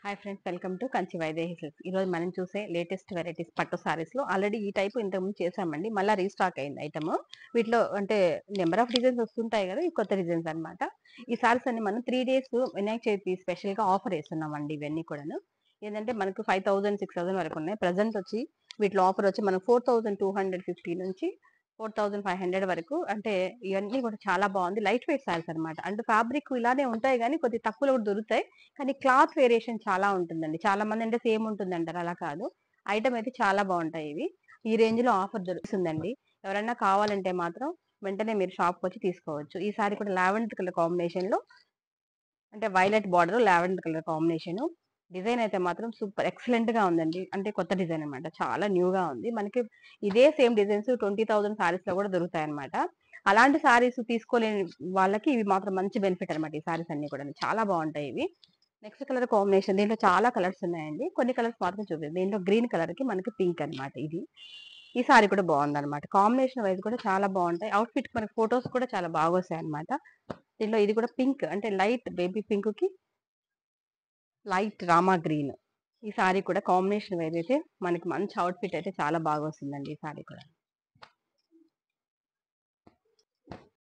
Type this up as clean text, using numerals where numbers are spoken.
Hi friends, welcome to Kanchi Vaidehi silks. ఈ రోజు మనం చూసే లేటెస్ట్ వెరైటీస్ పట్టు సారీస్ లో ఆల్రెడీ ఈ టైప్ ఇంతకుముందు చేసామండి. మళ్ళీ రీస్టాక్ అయింది ఐటమ్. వీటిలో అంటే నెంబర్ ఆఫ్ డిజైన్స్ వస్తుంటాయి కదా, ఈ కొత్త డిజైన్స్ అన్నమాట. ఈ సారీస్ అన్ని మనం 3 days వినాయక చవితి స్పెషల్ గా ఆఫర్ వేస్తున్నామండి. ఇవన్నీ కూడాను ఏంటంటే మనకు 5000-6000 వరకు ఉన్నాయి. ప్రజెంట్ వచ్చి వీటిలో ఆఫర్ వచ్చి మనం 4250 నుంచి 4500 వరకు. అంటే ఇవన్నీ కూడా చాలా బాగుంది. లైట్ వెయిట్ సారీస్ అనమాట. అంటే ఫ్యాబ్రిక్ ఇలానే ఉంటాయి కానీ కొద్ది తక్కువలో కూడా దొరుకుతాయి. కానీ క్లాత్ వేరియేషన్ చాలా ఉంటుందండి. చాలా మంది అంటే సేమ్ ఉంటుంది అంటారు, అలా కాదు. ఐటమ్ అయితే చాలా బాగుంటాయి ఇవి. ఈ రేంజ్ లో ఆఫర్ దొరుకుతుందండి. ఎవరైనా కావాలంటే మాత్రం వెంటనే మీరు షాప్ వచ్చి తీసుకోవచ్చు. ఈ సారీ కూడా లావెండర్ కలర్ కాంబినేషన్ లో, అంటే violet border lavender colour combination. Design అయితే మాత్రం సూపర్ ఎక్సలెంట్ గా ఉందండి. అంటే కొత్త డిజైన్ అనమాట, చాలా న్యూగా ఉంది. మనకి ఇదే సేమ్ డిజైన్స్ 20,000 సారీస్ లో కూడా దొరుకుతాయి అనమాట. అలాంటి సారీస్ తీసుకోలేని వాళ్ళకి ఇవి మాత్రం మంచి బెనిఫిట్ అనమాట. ఈ సారీస్ అన్ని కూడా చాలా బాగుంటాయి ఇవి. నెక్స్ట్ కలర్ కాంబినేషన్, దీంట్లో చాలా కలర్స్ ఉన్నాయండి. కొన్ని కలర్స్ మాత్రం చూపిస్తుంది. దీంట్లో గ్రీన్ కలర్ కి మనకి పింక్ అనమాట. ఇది ఈ సారీ కూడా బాగుంది అనమాట. కాంబినేషన్ వైజ్ కూడా చాలా బాగుంటాయి. అవుట్ ఫిట్ మనకి ఫొటోస్ కూడా చాలా బాగా వస్తాయి అనమాట. దీంట్లో ఇది కూడా పింక్, అంటే లైట్ బేబీ పింక్ కి లైట్ రామా గ్రీన్. ఈ సారీ కూడా కాంబినేషన్ వైజ్ అయితే మనకి మంచి అవుట్ ఫిట్ అయితే చాలా బాగా వస్తుందండి. ఈ సారీ కూడా